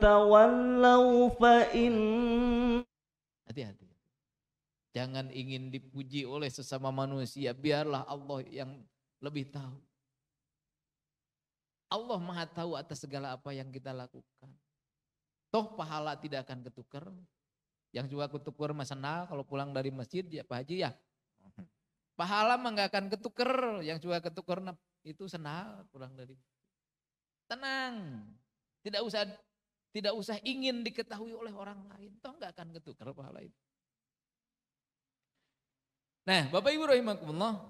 تولوا فإن Hati-hati. Jangan ingin dipuji oleh sesama manusia, biarlah Allah yang lebih tahu. Allah Maha tahu atas segala apa yang kita lakukan. Toh pahala tidak akan ketukar. Yang juga ketukar mah senang kalau pulang dari masjid ya Pak Haji ya. Pahala mah nggak akan ketukar, yang juga ketukar itu senang pulang dari. Tenang. Tidak usah ingin diketahui oleh orang lain. Toh nggak akan ketukar pahala itu. Nah, Bapak Ibu rahimakumullah,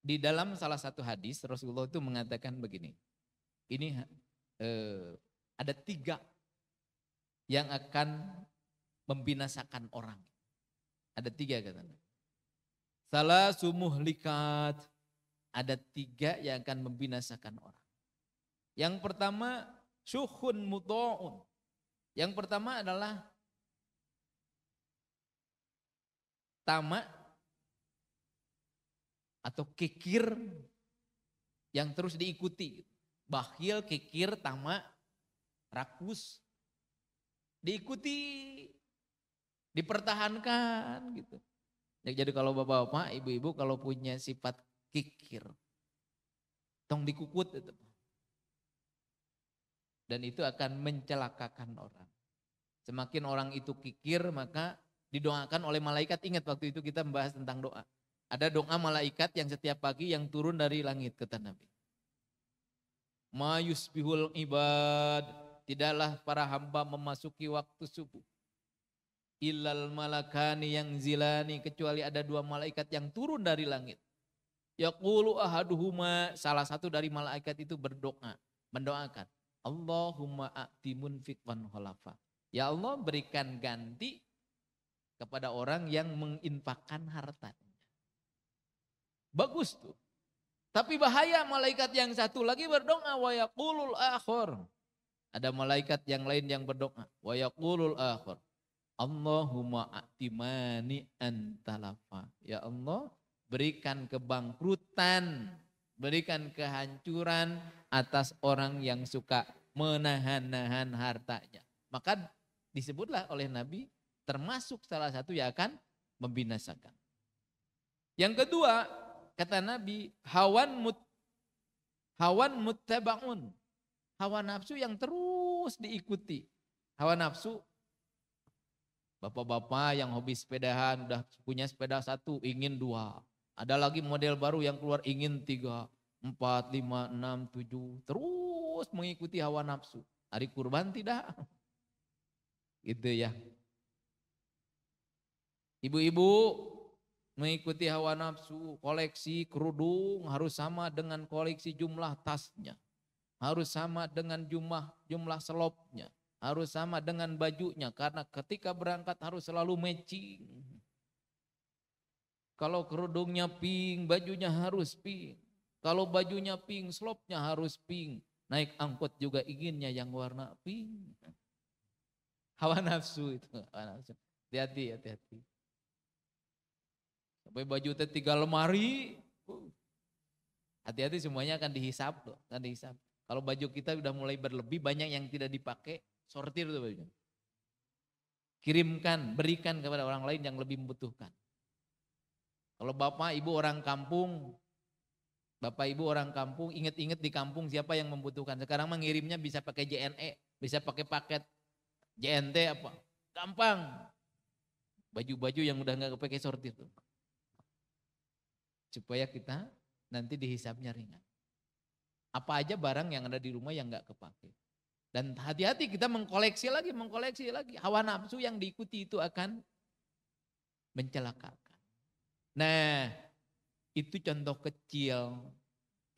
di dalam salah satu hadis Rasulullah itu mengatakan begini. Ini ada 3 yang akan membinasakan orang. Ada 3 katanya. Salah sumuhlikat. Ada 3 yang akan membinasakan orang. Yang pertama, syuhun muto'un. Yang pertama adalah tamak atau kikir yang terus diikuti. Bakhil, kikir, tamak, rakus. Diikuti, dipertahankan gitu. Jadi kalau bapak-bapak, ibu-ibu kalau punya sifat kikir, tong dikukut itu. Dan itu akan mencelakakan orang. Semakin orang itu kikir, maka didoakan oleh malaikat. Ingat waktu itu kita membahas tentang doa. Ada doa malaikat yang setiap pagi yang turun dari langit, kata Nabi. Ma yusbihul ibad, tidaklah para hamba memasuki waktu subuh. Illal malakani yang zilani, kecuali ada 2 malaikat yang turun dari langit. Yaqulu ahaduhuma, salah satu dari malaikat itu berdoa, mendoakan. Allahumma a'ti munfiq wan khalafa. Ya Allah, berikan ganti kepada orang yang menginfakkan hartanya. Bagus tuh. Tapi bahaya, malaikat yang satu lagi berdoa wa yaqulul akhir. Ada malaikat yang lain yang berdoa wa yaqulul akhir. Allahumma a'timani antalafa. Ya Allah, berikan kebangkrutan, berikan kehancuran atas orang yang suka menahan-nahan hartanya. Maka disebutlah oleh Nabi termasuk salah satu yang akan membinasakan. Yang kedua, kata Nabi, hawan muttabaun. Hawa nafsu yang terus diikuti. Hawa nafsu, bapak-bapak yang hobi sepedahan udah punya sepeda 1, ingin 2. Ada lagi model baru yang keluar ingin 3, 4, 5, 6, 7. Terus mengikuti hawa nafsu. Hari kurban tidak. Gitu ya. Ibu-ibu mengikuti hawa nafsu, koleksi kerudung harus sama dengan koleksi jumlah tasnya. Harus sama dengan jumlah selopnya. Harus sama dengan bajunya, karena ketika berangkat harus selalu matching. Kalau kerudungnya pink, bajunya harus pink. Kalau bajunya pink, selopnya harus pink. Naik angkot juga inginnya yang warna pink. Hawa nafsu itu. Hawa nafsu. Hati-hati, hati-hati. Sampai baju 3 lemari. Hati-hati, semuanya akan dihisap loh. Akan dihisap. Kalau baju kita udah mulai berlebih, banyak yang tidak dipakai, sortir tuh bajunya. Kirimkan, berikan kepada orang lain yang lebih membutuhkan. Kalau bapak ibu orang kampung, ingat-ingat di kampung siapa yang membutuhkan. Sekarang mengirimnya bisa pakai JNE, bisa pakai paket JNT apa. Gampang. Baju-baju yang udah gak pakai sortir tuh. Supaya kita nanti dihisapnya ringan. Apa aja barang yang ada di rumah yang gak kepake. Dan hati-hati kita mengkoleksi lagi. Hawa nafsu yang diikuti itu akan mencelakakan. Nah, itu contoh kecil.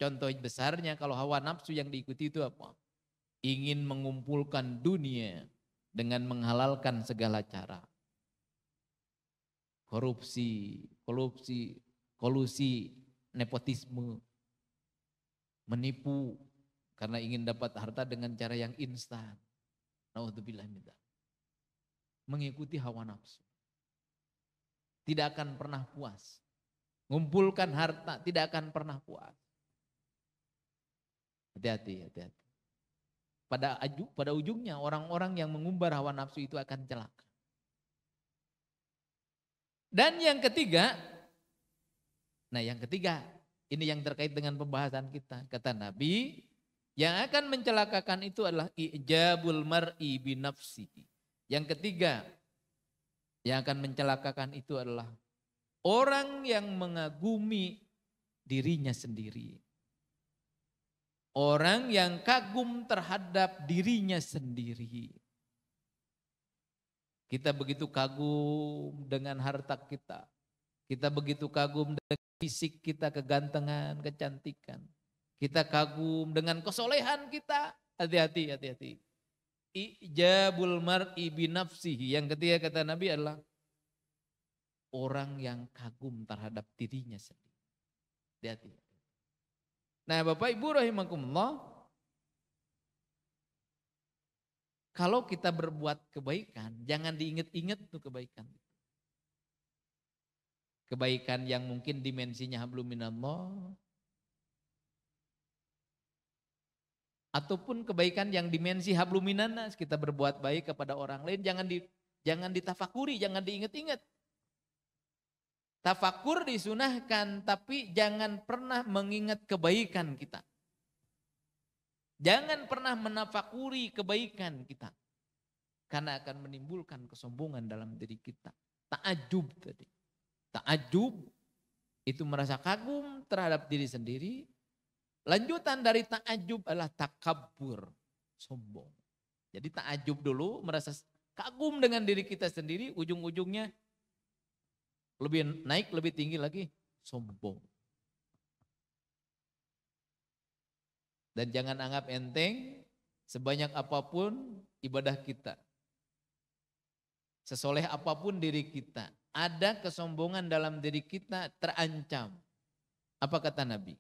Contoh besarnya kalau hawa nafsu yang diikuti itu apa? Ingin mengumpulkan dunia dengan menghalalkan segala cara. Korupsi, kolusi, nepotisme, menipu karena ingin dapat harta dengan cara yang instan. Naudzubillah min dzalik. Mengikuti hawa nafsu. Tidak akan pernah puas. Ngumpulkan harta tidak akan pernah puas. Hati-hati, hati-hati. Pada ujungnya orang-orang yang mengumbar hawa nafsu itu akan celaka. Dan yang ketiga, ini yang terkait dengan pembahasan kita. Kata Nabi, yang akan mencelakakan itu adalah ijabul mar'i binafsihi. Yang ketiga, yang akan mencelakakan itu adalah orang yang mengagumi dirinya sendiri. Orang yang kagum terhadap dirinya sendiri. Kita begitu kagum dengan harta kita. Kita begitu kagum dengan fisik kita, kegantengan, kecantikan. Kita kagum dengan kesolehan kita. Hati-hati, hati-hati. Ijabul mar'i binafsihi. Yang ketiga kata Nabi adalah orang yang kagum terhadap dirinya sendiri. Hati-hati. Nah Bapak Ibu rahimakumullah, kalau kita berbuat kebaikan, jangan diingat-ingat tuh kebaikan. Kebaikan yang mungkin dimensinya hablum minallah, ataupun kebaikan yang dimensi hablum minannas, kita berbuat baik kepada orang lain, jangan ditafakuri, jangan diingat-ingat. Tafakur disunahkan, tapi jangan pernah mengingat kebaikan kita. Jangan pernah menafakuri kebaikan kita. Karena akan menimbulkan kesombongan dalam diri kita. Ta'ajub tadi. Ta'ajub itu merasa kagum terhadap diri sendiri. Lanjutan dari ta'ajub adalah takabur, sombong. Jadi ta'ajub dulu, merasa kagum dengan diri kita sendiri, ujung-ujungnya lebih naik, lebih tinggi lagi, sombong. Dan jangan anggap enteng, sebanyak apapun ibadah kita. Sesoleh apapun diri kita, ada kesombongan dalam diri kita terancam. Apa kata Nabi?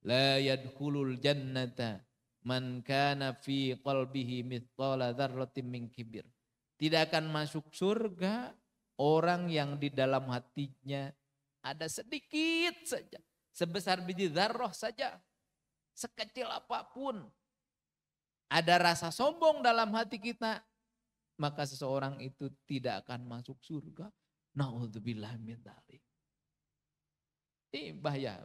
La yadkhulul jannata man kana fi qalbihi mithqala dzarratin min kibir. Tidak akan masuk surga orang yang di dalam hatinya ada sedikit saja, sebesar biji dzarrah saja, sekecil apapun, ada rasa sombong dalam hati kita, maka seseorang itu tidak akan masuk surga. Na'udzubillah min dzalik. Ini bahaya.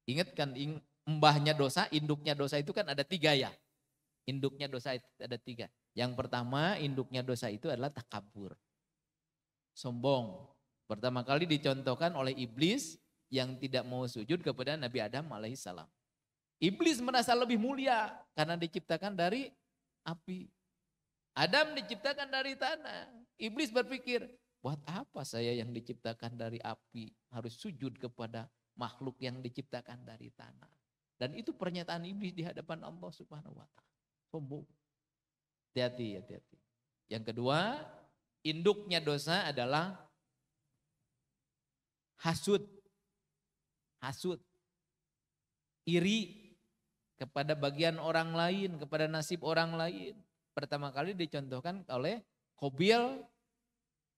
Ingat kan, mbahnya dosa, induknya dosa itu kan ada 3 ya. Induknya dosa itu ada 3. Yang pertama, induknya dosa itu adalah takabur. Sombong. Pertama kali dicontohkan oleh iblis yang tidak mau sujud kepada Nabi Adam alaihissalam. Iblis merasa lebih mulia karena diciptakan dari api. Adam diciptakan dari tanah. Iblis berpikir, buat apa saya yang diciptakan dari api harus sujud kepada makhluk yang diciptakan dari tanah. Dan itu pernyataan iblis di hadapan Allah Subhanahu wa taala. Sombong. Hati-hati. Yang kedua, induknya dosa adalah hasud. Iri kepada bagian orang lain, kepada nasib orang lain. Pertama kali dicontohkan oleh Qabil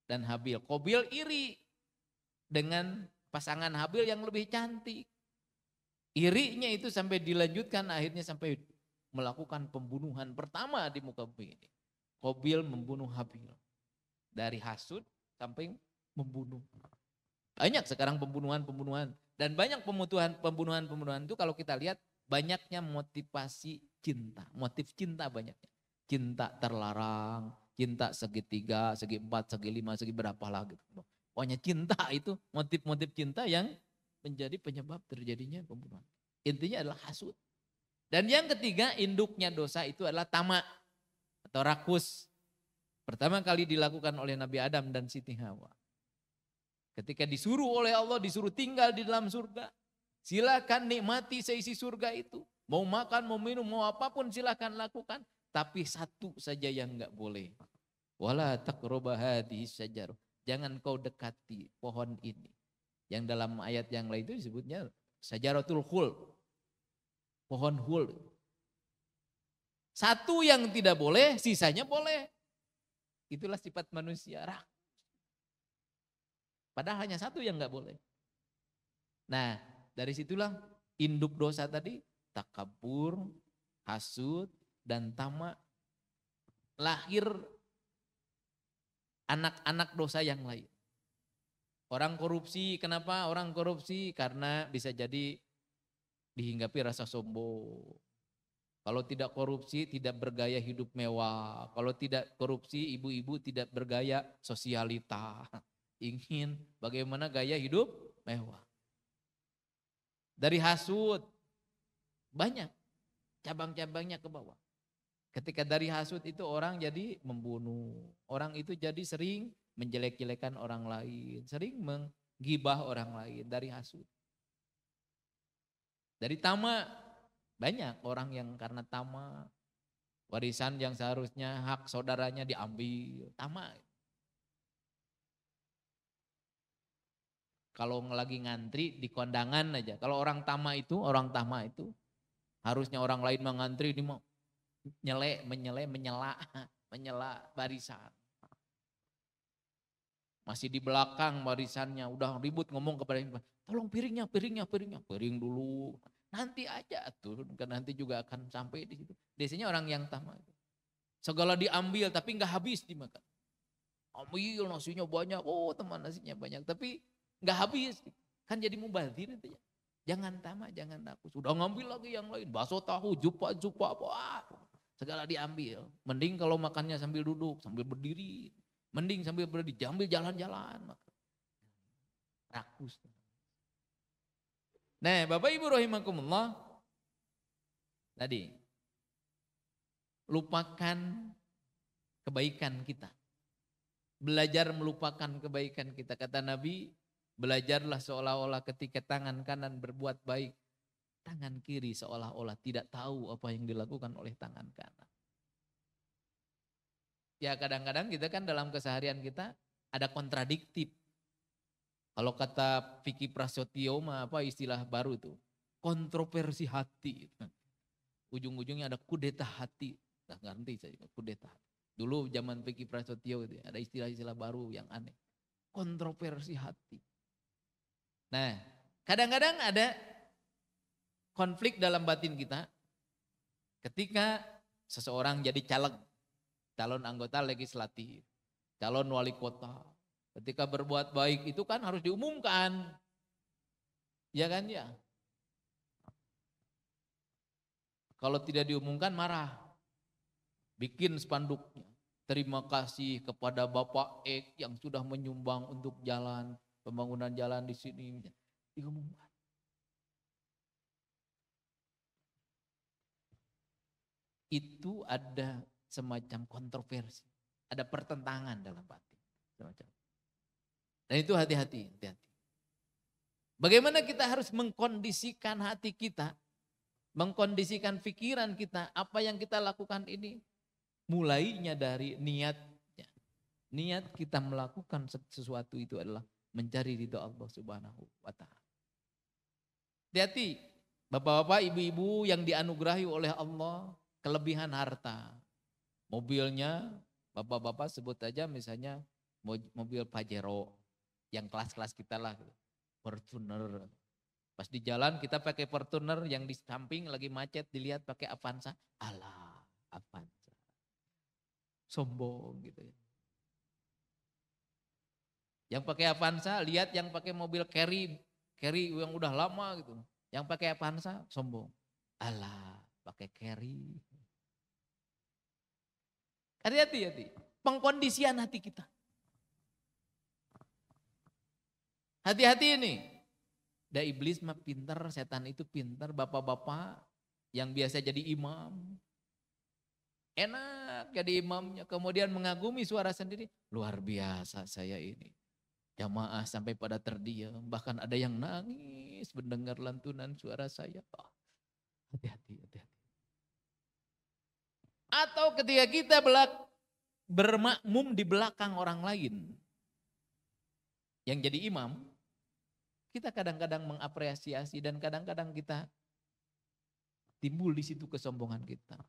dan Habil. Qabil iri dengan pasangan Habil yang lebih cantik. Irinya itu sampai dilanjutkan akhirnya sampai melakukan pembunuhan pertama di muka bumi ini. Qabil membunuh Habil. Dari hasud sampai membunuh. Banyak sekarang pembunuhan. Dan banyak pembunuhan itu kalau kita lihat banyaknya motivasi cinta. Motif cinta banyaknya. Cinta terlarang, cinta segitiga, segi 4, segi 5, segi berapa lagi. Pokoknya cinta itu motif-motif cinta yang menjadi penyebab terjadinya pembunuhan. Intinya adalah hasud. Dan yang ketiga, induknya dosa itu adalah tamak atau rakus. Pertama kali dilakukan oleh Nabi Adam dan Siti Hawa. Ketika disuruh oleh Allah, disuruh tinggal di dalam surga. Silakan nikmati seisi surga itu. Mau makan, mau minum, mau apapun silakan lakukan. Tapi satu saja yang enggak boleh. Wala taqrabu hadhihi syajarah. Jangan kau dekati pohon ini. Yang dalam ayat yang lain itu disebutnya syajaratul khuld. Pohon khuld. Satu yang tidak boleh, sisanya boleh. Itulah sifat manusia. Padahal hanya satu yang enggak boleh. Nah, dari situlah induk dosa tadi takabur, hasud, dan tamak, lahir anak-anak dosa yang lain. Orang korupsi, kenapa orang korupsi? Karena bisa jadi dihinggapi rasa sombong. Kalau tidak korupsi, tidak bergaya hidup mewah. Kalau tidak korupsi, ibu-ibu tidak bergaya sosialita. Ingin bagaimana gaya hidup mewah. Dari hasud, banyak cabang-cabangnya ke bawah. Ketika dari hasud itu orang jadi membunuh. Orang itu jadi sering menjelek-jelekan orang lain. Sering menggibah orang lain dari hasud. Dari tamak, banyak orang yang karena tamak. Warisan yang seharusnya hak saudaranya diambil. Tamak. Kalau lagi ngantri di kondangan aja. Kalau orang tamak itu harusnya orang lain mengantri, ini mau menyela barisan. Masih di belakang barisannya, udah ribut ngomong kepada yang tolong piring dulu. Nanti aja tuh, kan nanti juga akan sampai di situ. Biasanya orang yang tamak. Segala diambil tapi nggak habis dimakan. Ambil nasinya banyak, oh teman nasinya banyak, tapi nggak habis. Kan jadi mubazir itu ya. Jangan tamak, jangan takut. Sudah ngambil lagi yang lain, bakso tahu, jupa, wah, segala diambil. Mending kalau makannya sambil duduk, sambil berdiri. Mending sambil berdiri, ambil jalan-jalan. Rakus. Nah, Bapak Ibu rahimakumullah, tadi lupakan kebaikan kita. Belajar melupakan kebaikan kita. Kata Nabi, belajarlah seolah-olah ketika tangan kanan berbuat baik, tangan kiri seolah-olah tidak tahu apa yang dilakukan oleh tangan kanan. Ya kadang-kadang kita kan dalam keseharian kita ada kontradiktif. Kalau kata Vicky Prasetyo apa istilah baru itu? Kontroversi hati. Ujung-ujungnya ada kudeta hati. Nah, ngerti saya kudeta. Dulu zaman Vicky Prasetyo itu ada istilah-istilah baru yang aneh. Kontroversi hati. Nah, kadang-kadang ada konflik dalam batin kita ketika seseorang jadi caleg, calon anggota legislatif, calon wali kota. Ketika berbuat baik itu kan harus diumumkan. Ya kan ya? Kalau tidak diumumkan marah. Bikin spanduknya. Terima kasih kepada Bapak X yang sudah menyumbang untuk jalan, pembangunan jalan di sini. Diumumkan. Itu ada semacam kontroversi. Ada pertentangan dalam batin. Semacam. Dan itu hati-hati. Bagaimana kita harus mengkondisikan hati kita, mengkondisikan pikiran kita, apa yang kita lakukan ini. Mulainya dari niatnya. Niat kita melakukan sesuatu itu adalah mencari ridho Allah Subhanahu wa Ta'ala. Hati-hati, bapak-bapak, ibu-ibu yang dianugerahi oleh Allah kelebihan harta. Mobilnya, bapak-bapak sebut aja misalnya mobil Pajero. Yang kelas-kelas kita lah, Fortuner. Pas di jalan kita pakai Fortuner, yang di samping lagi macet dilihat pakai Avanza. Alah, Avanza. Sombong gitu ya. Yang pakai Avanza, lihat yang pakai mobil carry yang udah lama gitu. Yang pakai Avanza, sombong. Alah, pakai carry. Hati-hati. Pengkondisian hati kita. Hati-hati ini. Da iblis mah pintar, setan itu pintar. Bapak-bapak yang biasa jadi imam. Enak jadi imamnya. Kemudian mengagumi suara sendiri. Luar biasa saya ini. Jamaah sampai pada terdiam. Bahkan ada yang nangis mendengar lantunan suara saya. Hati-hati. Atau ketika kita bermakmum di belakang orang lain. Yang jadi imam. Kita kadang-kadang mengapresiasi dan kadang-kadang kita timbul di situ kesombongan kita.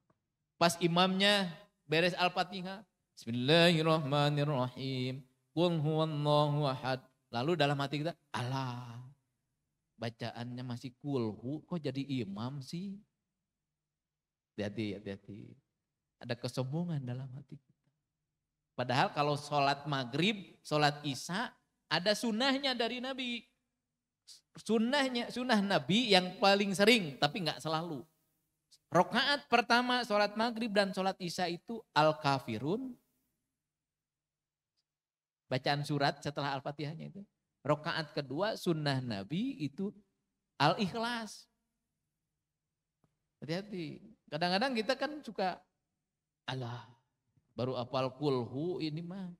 Pas imamnya beres Al-Fatihah, Bismillahirrahmanirrahim, Qul huwallahu ahad. Lalu dalam hati kita, alah, bacaannya masih kulhu, kok jadi imam sih? Hati-hati, hati-hati. Ada kesombongan dalam hati kita. Padahal kalau sholat maghrib, sholat isya, ada sunnahnya dari Nabi. Sunnah Nabi yang paling sering, tapi nggak selalu. Rakaat pertama sholat maghrib dan sholat isya itu al-kafirun. Bacaan surat setelah al-fatihahnya itu. Rakaat kedua sunnah Nabi itu al-ikhlas. Hati-hati. Kadang-kadang kita kan suka, alah baru apal kulhu ini mah.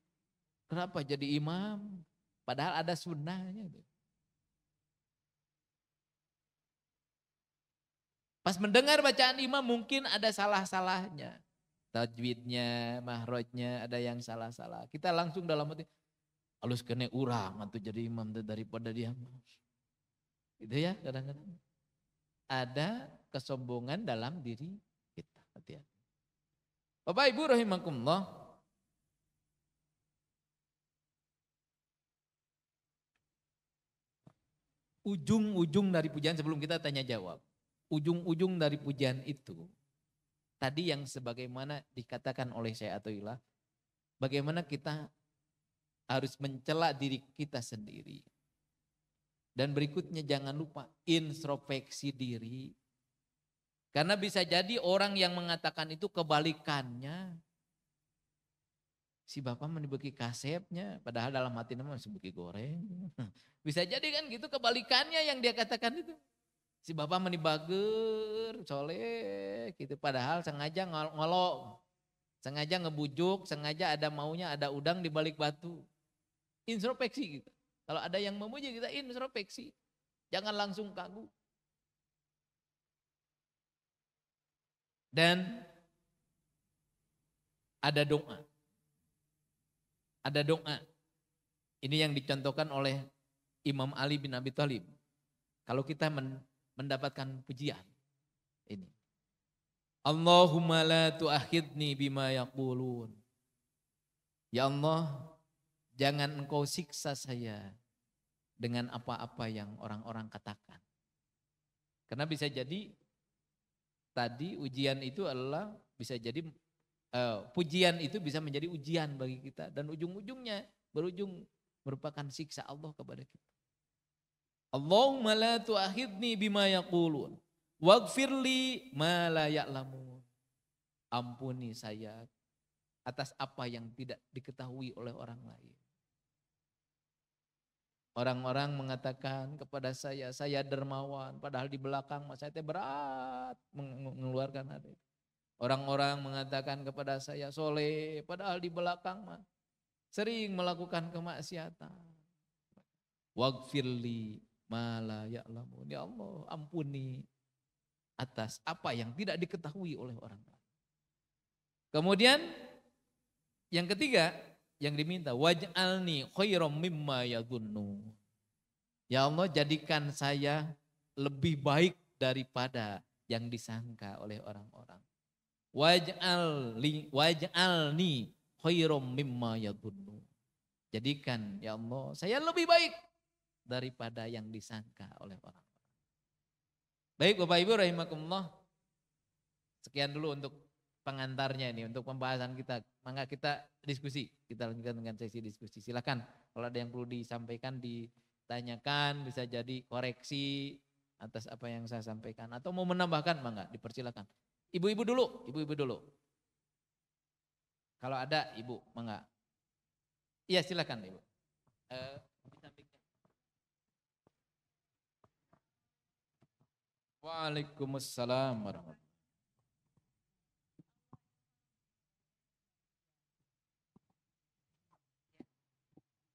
Kenapa jadi imam? Padahal ada sunnahnya. Pas mendengar bacaan imam mungkin ada salah-salahnya. Tajwidnya, mahrojnya ada yang salah-salah. Kita langsung dalam hati, halus kena urang atau jadi imam daripada dia. Gitu ya kadang-kadang. Ada kesombongan dalam diri kita. Hati-hati. Bapak Ibu rahimakumullah. Ujung-ujung dari pujian sebelum kita tanya jawab. Ujung-ujung dari pujian itu. Tadi yang sebagaimana dikatakan oleh Syekh Athaillah. Bagaimana kita harus mencela diri kita sendiri. Dan berikutnya jangan lupa introspeksi diri. Karena bisa jadi orang yang mengatakan itu kebalikannya. Si bapak menibeki kasepnya, padahal dalam hati nama sebuki goreng. Bisa jadi kan gitu kebalikannya yang dia katakan itu. Si bapak menibager, soleh gitu. Padahal sengaja ngolok, sengaja ngebujuk, sengaja ada maunya, ada udang di balik batu. Introspeksi gitu. Kalau ada yang memuji kita introspeksi. Jangan langsung kagum. Dan ada doa. Ada doa. Ini yang dicontohkan oleh Imam Ali bin Abi Thalib. Kalau kita mendapatkan pujian. Ini. Allahumma la tu'akhidni bima yaqulun. Ya Allah, jangan engkau siksa saya dengan apa-apa yang orang-orang katakan. Karena bisa jadi tadi ujian itu adalah bisa jadi pujian itu bisa menjadi ujian bagi kita dan ujung-ujungnya berujung merupakan siksa Allah kepada kita. Allahumma la tu'akhidni bima yaqulun waghfirli ma la ya'lamun. Ampuni saya atas apa yang tidak diketahui oleh orang lain. Orang-orang mengatakan kepada saya dermawan, padahal di belakang saya berat mengeluarkan hati. Orang-orang mengatakan kepada saya soleh, padahal di belakang sering melakukan kemaksiatan. Waghfirli ma la ya'lamun. Ya Allah, ampuni atas apa yang tidak diketahui oleh orang lain. Kemudian yang ketiga yang diminta, waj'alni khairam mimma yadhunnu. Ya Allah, jadikan saya lebih baik daripada yang disangka oleh orang-orang. Waj'alni khairam mimma yadhunnu. Jadikan ya Allah, saya lebih baik daripada yang disangka oleh orang-orang. Baik Bapak Ibu rahimakumullah. Sekian dulu untuk pengantarnya ini, untuk pembahasan kita. Maka kita diskusi, kita lanjutkan dengan sesi diskusi. Silakan kalau ada yang perlu disampaikan, ditanyakan, bisa jadi koreksi atas apa yang saya sampaikan. Atau mau menambahkan, maka dipersilakan. Ibu-ibu dulu. Kalau ada ibu, maka. Iya silakan ibu. Waalaikumsalam warahmatullahi.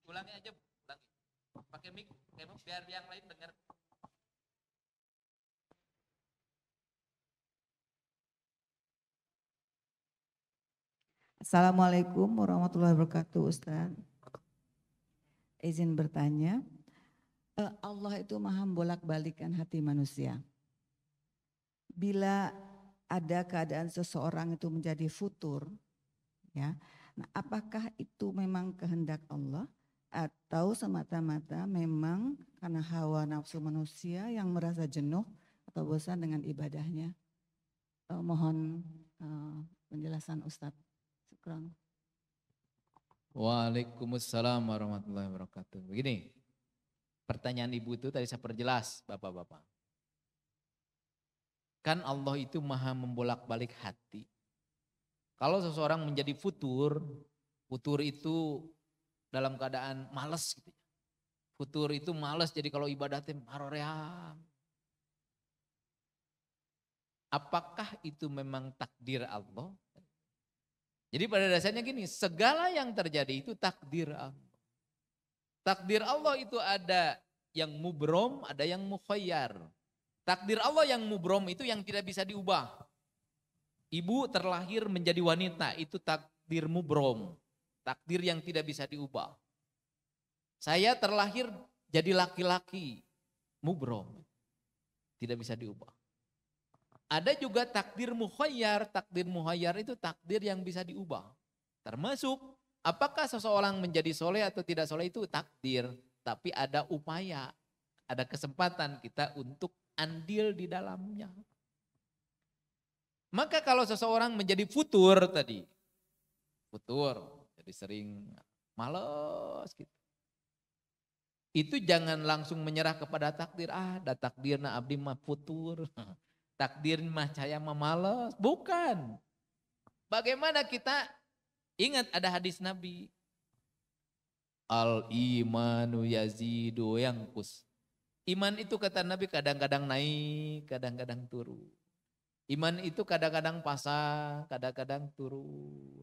Ulangi aja, ulangi. Pakai mic, biar yang lain dengar. Assalamualaikum warahmatullahi wabarakatuh, Ustaz. Izin bertanya, Allah itu maha membolak-balikan hati manusia. Bila ada keadaan seseorang itu menjadi futur, ya, nah apakah itu memang kehendak Allah atau semata-mata memang karena hawa nafsu manusia yang merasa jenuh atau bosan dengan ibadahnya? Mohon penjelasan Ustadz. Syukran. Waalaikumsalam warahmatullahi wabarakatuh. Begini, pertanyaan ibu itu tadi saya perjelas bapak-bapak. Kan Allah itu maha membolak-balik hati. Kalau seseorang menjadi futur itu dalam keadaan malas gitu. Futur itu malas, jadi kalau ibadatnya maroream. Apakah itu memang takdir Allah? Jadi pada dasarnya gini, segala yang terjadi itu takdir Allah. Takdir Allah itu ada yang mubrom, ada yang mukhayyar. Takdir Allah yang mubrom itu yang tidak bisa diubah. Ibu terlahir menjadi wanita, itu takdir mubrom. Takdir yang tidak bisa diubah. Saya terlahir jadi laki-laki, mubrom. Tidak bisa diubah. Ada juga takdir mukhayyar. Takdir mukhayyar itu takdir yang bisa diubah. Termasuk apakah seseorang menjadi soleh atau tidak soleh itu takdir. Tapi ada upaya, ada kesempatan kita untuk andil di dalamnya. Maka kalau seseorang menjadi futur tadi. Futur, jadi sering malas gitu. Itu jangan langsung menyerah kepada takdir. Ada takdir na abdi mah futur. Takdir mah saya mah males. Bukan. Bagaimana kita ingat ada hadis Nabi. Al imanu yazidu yangkus. Iman itu kata Nabi kadang-kadang naik, kadang-kadang turun. Iman itu kadang-kadang pasang, kadang-kadang turun.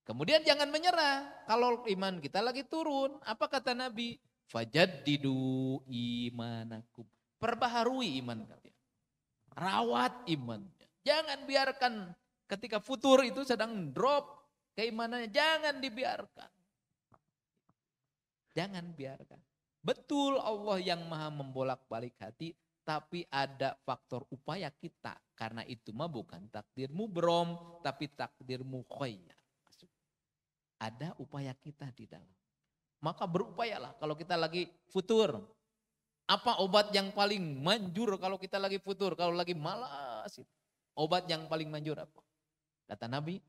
Kemudian jangan menyerah. Kalau iman kita lagi turun, apa kata Nabi? Fajaddidu imanakum. Perbaharui iman kalian. Rawat imannya. Jangan biarkan ketika futur itu sedang drop keimanannya. Jangan dibiarkan. Jangan biarkan. Betul Allah yang maha membolak-balik hati. Tapi ada faktor upaya kita. Karena itu mah bukan takdir mubrom. Tapi takdir mukhayyar. Ada upaya kita di dalam. Maka berupayalah kalau kita lagi futur. Apa obat yang paling manjur kalau kita lagi futur, kalau lagi malas? Obat yang paling manjur apa? Kata Nabi,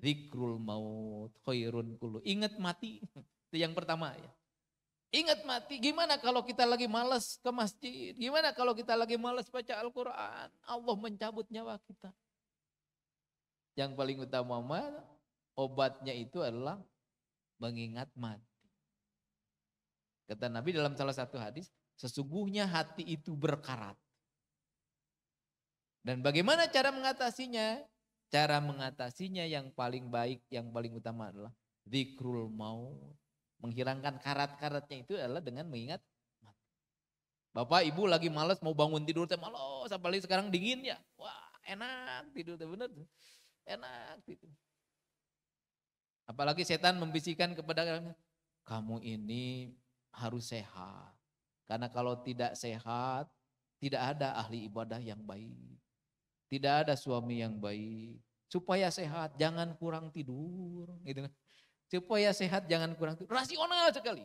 zikrul maut khairun kullu. Ingat mati, itu yang pertama ya. Ingat mati, gimana kalau kita lagi malas ke masjid? Gimana kalau kita lagi malas baca Al-Quran? Allah mencabut nyawa kita. Yang paling utama obatnya itu adalah mengingat mati. Kata Nabi dalam salah satu hadis, sesungguhnya hati itu berkarat. Dan bagaimana cara mengatasinya? Cara mengatasinya yang paling baik, yang paling utama adalah zikrul maut. Menghilangkan karat-karatnya itu adalah dengan mengingat mati. Bapak ibu lagi malas mau bangun tidur, malas apalagi sekarang dingin ya. Wah enak tidur, bener. Enak tidur. Apalagi setan membisikkan kepada kamu ini harus sehat. Karena kalau tidak sehat, tidak ada ahli ibadah yang baik. Tidak ada suami yang baik. Supaya sehat, jangan kurang tidur. Gitu. Supaya sehat, jangan kurang tidur. Rasional sekali.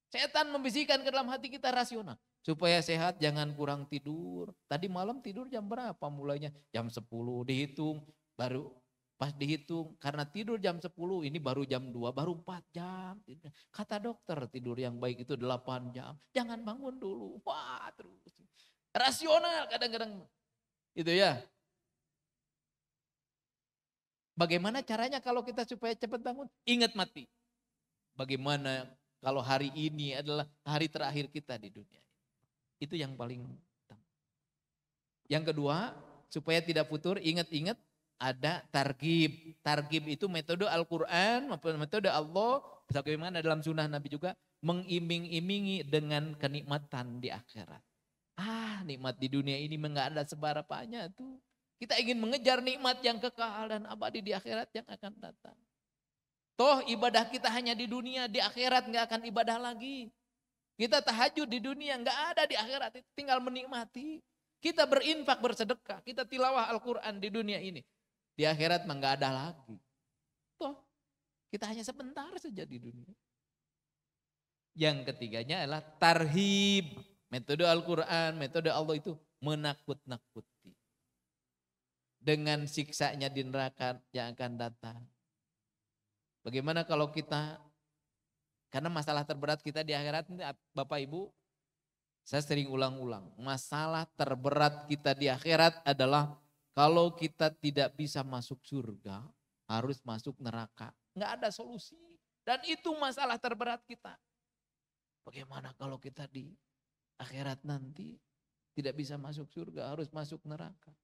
Setan membisikkan ke dalam hati kita rasional. Supaya sehat, jangan kurang tidur. Tadi malam tidur jam berapa mulainya? Jam 10 dihitung. Baru pas dihitung, karena tidur jam 10, ini baru jam 2, baru 4 jam. Kata dokter tidur yang baik itu 8 jam. Jangan bangun dulu. Wah terus. Rasional kadang-kadang. Itu ya. Bagaimana caranya kalau kita supaya cepat bangun? Ingat mati. Bagaimana kalau hari ini adalah hari terakhir kita di dunia. Itu yang paling utama. Yang kedua, supaya tidak futur, ingat-ingat ada targhib. Targhib itu metode Al-Quran, metode Allah, bagaimana dalam sunnah Nabi juga, mengiming-imingi dengan kenikmatan di akhirat. Nikmat di dunia ini enggak ada seberapanya tuh. Kita ingin mengejar nikmat yang kekal dan abadi di akhirat yang akan datang. Toh ibadah kita hanya di dunia, di akhirat enggak akan ibadah lagi. Kita tahajud di dunia, enggak ada di akhirat, tinggal menikmati. Kita berinfak, bersedekah, kita tilawah Al-Quran di dunia ini. Di akhirat mah enggak ada lagi. Toh kita hanya sebentar saja di dunia. Yang ketiganya adalah tarhib. Metode Al-Quran, metode Allah itu menakut-nakuti. dengan siksanya di neraka yang akan datang. Bagaimana kalau kita, karena masalah terberat kita di akhirat, Bapak Ibu, saya sering ulang-ulang, masalah terberat kita di akhirat adalah kalau kita tidak bisa masuk surga, harus masuk neraka. Nggak ada solusi. Dan itu masalah terberat kita. Bagaimana kalau kita di akhirat nanti tidak bisa masuk surga, harus masuk neraka.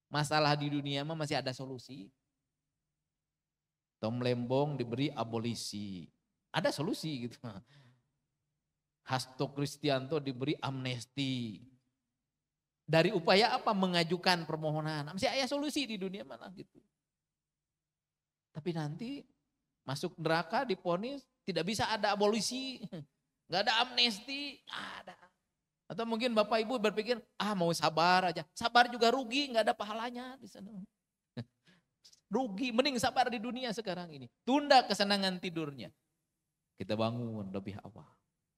Masalah di dunia mah masih ada solusi. Tom Lembong diberi abolisi. Ada solusi gitu. Hasto Kristianto diberi amnesti. Dari upaya apa? Mengajukan permohonan. Masih ada solusi di dunia mana gitu. Tapi nanti masuk neraka divonis tidak bisa ada abolisi. Nggak ada amnesti, ada. Atau mungkin Bapak Ibu berpikir, mau sabar aja. Sabar juga rugi, nggak ada pahalanya di sana. Rugi, mending sabar di dunia sekarang ini. Tunda kesenangan tidurnya. Kita bangun lebih awal.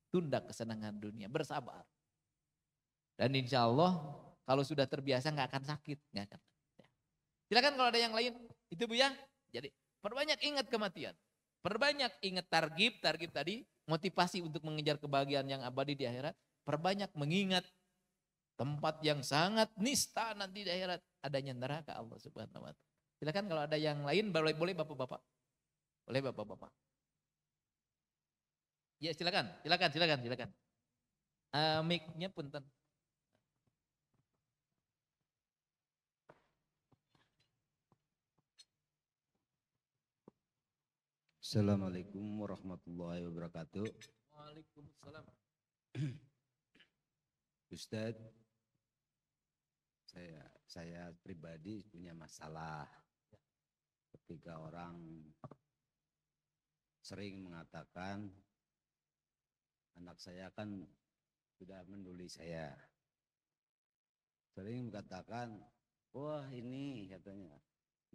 Tunda kesenangan dunia, bersabar. Dan insya Allah kalau sudah terbiasa nggak akan sakit. Nggak akan. Silakan kalau ada yang lain, itu Bu ya. Jadi perbanyak ingat kematian. Perbanyak ingat targib tadi, motivasi untuk mengejar kebahagiaan yang abadi di akhirat. Perbanyak mengingat tempat yang sangat nista nanti di akhirat. Adanya neraka Allah Subhanahu wa ta'ala. Silakan kalau ada yang lain, boleh Bapak-Bapak. Boleh Bapak-Bapak. Ya silakan. Mic-nya punten. Assalamualaikum warahmatullahi wabarakatuh. Waalaikumsalam. Ustadz, saya pribadi punya masalah ketika orang sering mengatakan anak saya kan sudah menduli saya. Sering mengatakan, wah ini katanya,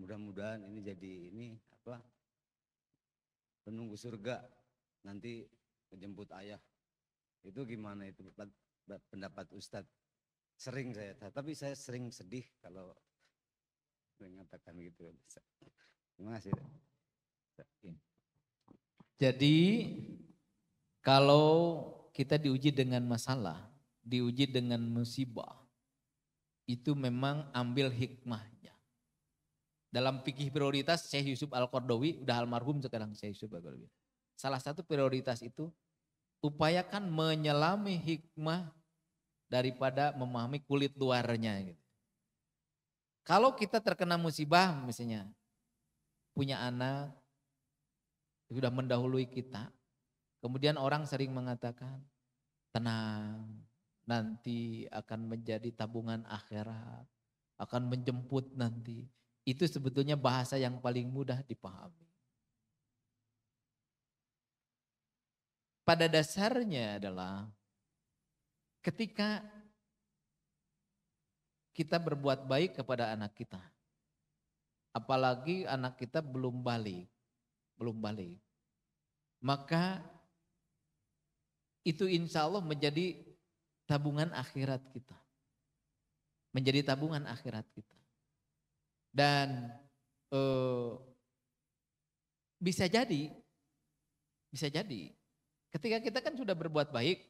mudah-mudahan ini jadi penunggu surga, nanti menjemput ayah. Itu gimana itu pendapat Ustadz? Sering tapi saya sering sedih kalau mengatakan gitu. Terima kasih. Jadi kalau kita diuji dengan masalah, diuji dengan musibah, itu memang ambil hikmahnya. Dalam fikih prioritas Syekh Yusuf Al-Qardawi, udah almarhum sekarang Syekh Yusuf Al-Qardawi. Salah satu prioritas itu upayakan menyelami hikmah daripada memahami kulit luarnya. Gitu. Kalau kita terkena musibah misalnya, punya anak, sudah mendahului kita, kemudian orang sering mengatakan, tenang, nanti akan menjadi tabungan akhirat, akan menjemput nanti. Itu sebetulnya bahasa yang paling mudah dipahami. Pada dasarnya adalah ketika kita berbuat baik kepada anak kita, apalagi anak kita belum balik, maka itu insya Allah menjadi tabungan akhirat kita. Menjadi tabungan akhirat kita. Dan bisa jadi ketika kita kan sudah berbuat baik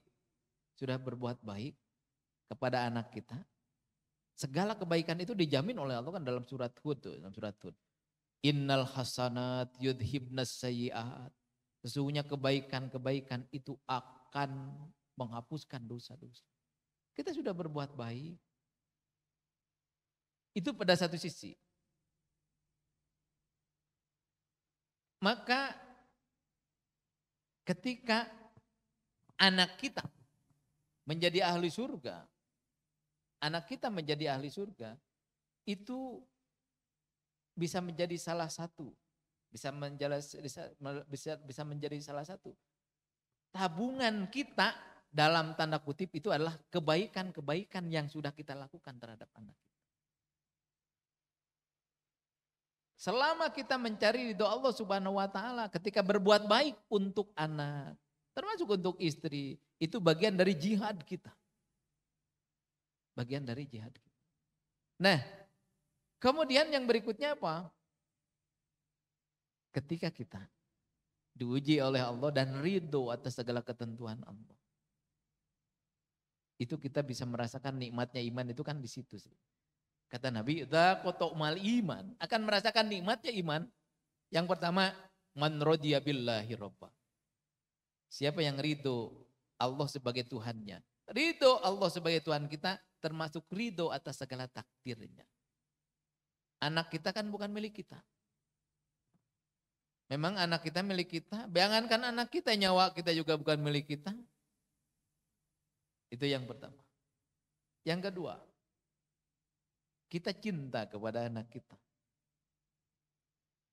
kepada anak kita, segala kebaikan itu dijamin oleh Allah kan dalam surat Hud. Innal hasanat yudhibnas sayyi'at. Sesungguhnya kebaikan-kebaikan itu akan menghapuskan dosa-dosa. Kita sudah berbuat baik. Itu pada satu sisi. Maka ketika anak kita menjadi ahli surga, itu bisa menjadi salah satu, bisa menjadi salah satu tabungan kita dalam tanda kutip itu adalah kebaikan-kebaikan yang sudah kita lakukan terhadap anak kita. Selama kita mencari ridho Allah Subhanahu wa ta'ala, ketika berbuat baik untuk anak, termasuk untuk istri, itu bagian dari jihad kita. Bagian dari jihad kita. Nah, Kemudian yang berikutnya apa? Ketika kita diuji oleh Allah dan ridho atas segala ketentuan Allah. Itu kita bisa merasakan nikmatnya iman itu kan di situ. Kata Nabi, mal iman, akan merasakan nikmatnya iman. Yang pertama, man radiya billahi robba. Siapa yang ridho Allah sebagai Tuhannya. Ridho Allah sebagai Tuhan kita termasuk ridho atas segala takdirnya. Anak kita kan bukan milik kita. Memang anak kita milik kita, bayangkan anak kita, nyawa kita juga bukan milik kita. Itu yang pertama. Yang kedua, kita cinta kepada anak kita.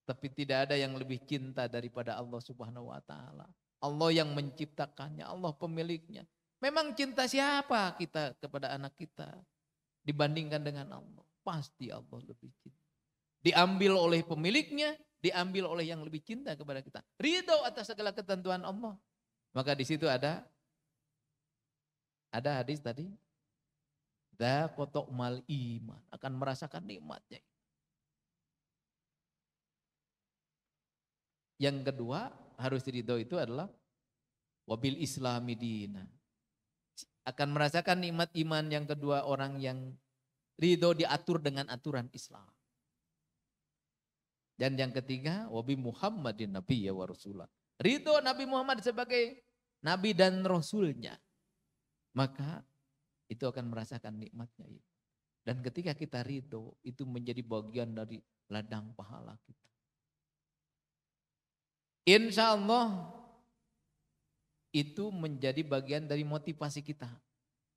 Tapi tidak ada yang lebih cinta daripada Allah Subhanahu wa taala. Allah yang menciptakannya, Allah pemiliknya. Memang cinta siapa kita kepada anak kita dibandingkan dengan Allah? Pasti Allah lebih cinta. Diambil oleh pemiliknya, diambil oleh yang lebih cinta kepada kita. Ridho atas segala ketentuan Allah. Maka di situ ada hadis tadi. Mal iman, akan merasakan nikmatnya. Yang kedua harus ridho itu adalah wabil islami dina. Akan merasakan nikmat iman yang kedua orang yang ridho diatur dengan aturan Islam. Dan yang ketiga wabi Muhammadin nabiyya wa rasulah. Ridho Nabi Muhammad sebagai nabi dan rasulnya. Maka itu akan merasakan nikmatnya. Dan ketika kita ridho, itu menjadi bagian dari ladang pahala kita. Insya Allah itu menjadi bagian dari motivasi kita.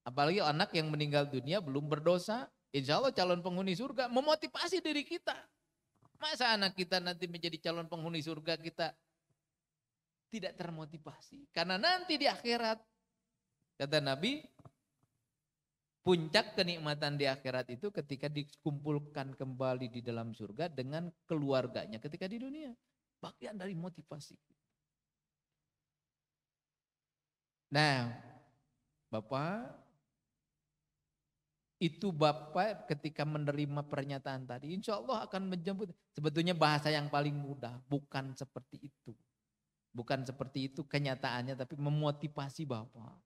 Apalagi anak yang meninggal dunia belum berdosa, insya Allah calon penghuni surga, memotivasi diri kita. Masa anak kita nanti menjadi calon penghuni surga kita tidak termotivasi. Karena nanti di akhirat, kata Nabi, puncak kenikmatan di akhirat itu ketika dikumpulkan kembali di dalam surga dengan keluarganya ketika di dunia. Bagian dari motivasi. Nah, Bapak, itu Bapak ketika menerima pernyataan tadi, insya Allah akan menjemput. Sebetulnya bahasa yang paling mudah, bukan seperti itu. Bukan seperti itu kenyataannya, tapi memotivasi Bapak.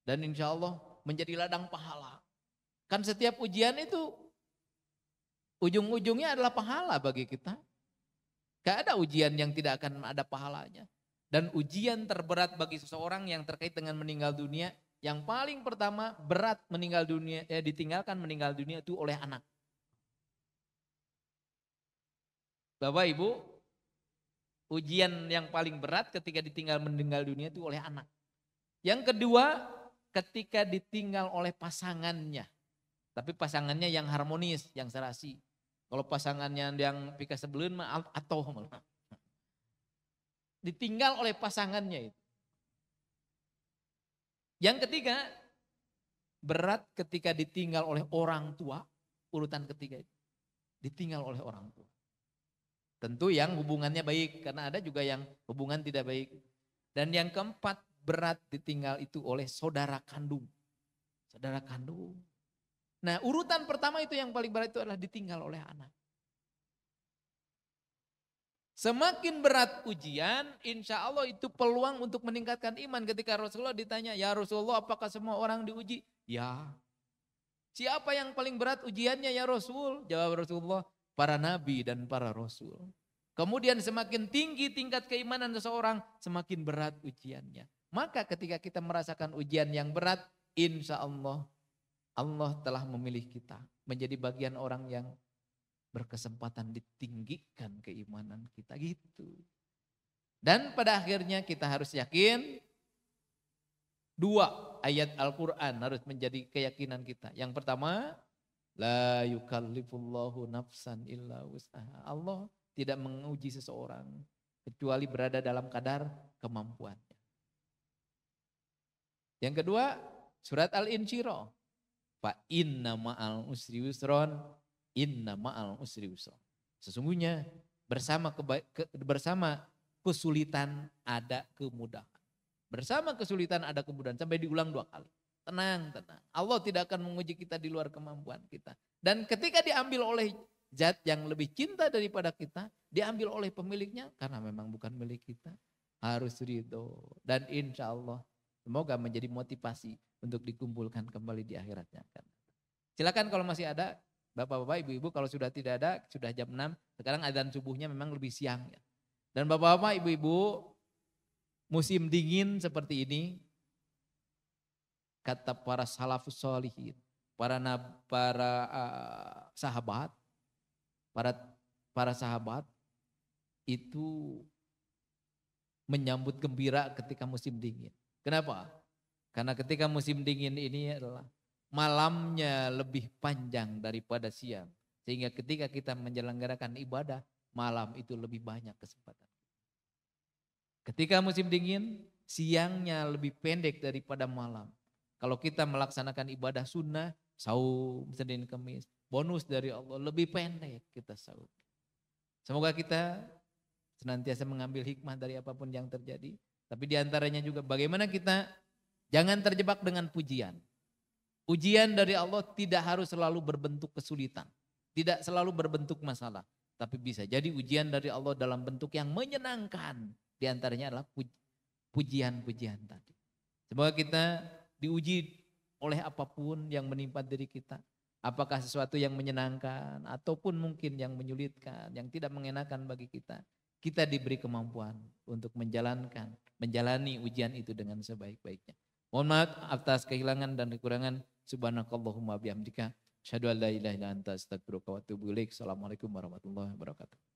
Dan insya Allah menjadi ladang pahala. Kan setiap ujian itu ujung-ujungnya adalah pahala bagi kita. Gak ada ujian yang tidak akan ada pahalanya. Dan ujian terberat bagi seseorang yang terkait dengan meninggal dunia, yang paling pertama berat meninggal dunia, ditinggalkan meninggal dunia itu oleh anak. Bapak Ibu, ujian yang paling berat ketika ditinggal meninggal dunia itu oleh anak. Yang kedua, ketika ditinggal oleh pasangannya. Tapi pasangannya yang harmonis, yang serasi. Kalau pasangannya yang pika sebelum atau ditinggal oleh pasangannya itu. Yang ketiga, berat ketika ditinggal oleh orang tua, urutan ketiga itu. Ditinggal oleh orang tua. Tentu yang hubungannya baik, karena ada juga yang hubungan tidak baik. Dan yang keempat, berat ditinggal itu oleh saudara kandung. Saudara kandung. Nah, urutan pertama itu yang paling berat itu adalah ditinggal oleh anak. Semakin berat ujian, insya Allah itu peluang untuk meningkatkan iman. Ketika Rasulullah ditanya, ya Rasulullah apakah semua orang diuji? Ya. Siapa yang paling berat ujiannya ya Rasul? Jawab Rasulullah, para nabi dan para rasul. Kemudian semakin tinggi tingkat keimanan seseorang, semakin berat ujiannya. Maka ketika kita merasakan ujian yang berat, insya Allah Allah telah memilih kita menjadi bagian orang yang berkesempatan ditinggikan keimanan kita gitu. Dan pada akhirnya kita harus yakin 2 ayat Al-Quran harus menjadi keyakinan kita. Yang pertama, la yukallifullahu nafsan illa wus'aha. Allah tidak menguji seseorang kecuali berada dalam kadar kemampuannya. Yang kedua, surat Al-Insyirah. Fa inna ma'al usri yusron, inna ma'al usri yusron. Sesungguhnya bersama kesulitan ada kemudahan. Bersama kesulitan ada kemudahan. Sampai diulang 2 kali. Tenang, tenang. Allah tidak akan menguji kita di luar kemampuan kita. Dan ketika diambil oleh zat yang lebih cinta daripada kita diambil oleh pemiliknya karena memang bukan milik kita. Harus ridho. Dan insya Allah semoga menjadi motivasi untuk dikumpulkan kembali di akhiratnya. Silakan kalau masih ada bapak-bapak, ibu-ibu, kalau sudah tidak ada, sudah jam 6, sekarang adzan subuhnya memang lebih siang ya. Dan bapak-bapak, ibu-ibu, musim dingin seperti ini, kata para salafus sholihin, para sahabat, para sahabat itu menyambut gembira ketika musim dingin. Kenapa? Karena ketika musim dingin ini adalah malamnya lebih panjang daripada siang. Sehingga ketika kita menyelenggarakan ibadah, malam itu lebih banyak kesempatan. Ketika musim dingin, siangnya lebih pendek daripada malam. Kalau kita melaksanakan ibadah sunnah, saum, Senin, Kamis, bonus dari Allah lebih pendek kita saum. Semoga kita senantiasa mengambil hikmah dari apapun yang terjadi. Tapi diantaranya juga bagaimana kita jangan terjebak dengan pujian. Ujian dari Allah tidak harus selalu berbentuk kesulitan. Tidak selalu berbentuk masalah. Tapi bisa jadi ujian dari Allah dalam bentuk yang menyenangkan. Di antaranya adalah pujian-pujian tadi. Semoga kita diuji oleh apapun yang menimpa diri kita. Apakah sesuatu yang menyenangkan ataupun mungkin yang menyulitkan, yang tidak mengenakan bagi kita. Kita diberi kemampuan untuk menjalani ujian itu dengan sebaik-baiknya. Mohon maaf atas kehilangan dan kekurangan. Subhanakallahumma bihamdika. Asyhadu an la ilaha illa anta astaghfiruka wa atubu ilaik. Assalamualaikum warahmatullahi wabarakatuh.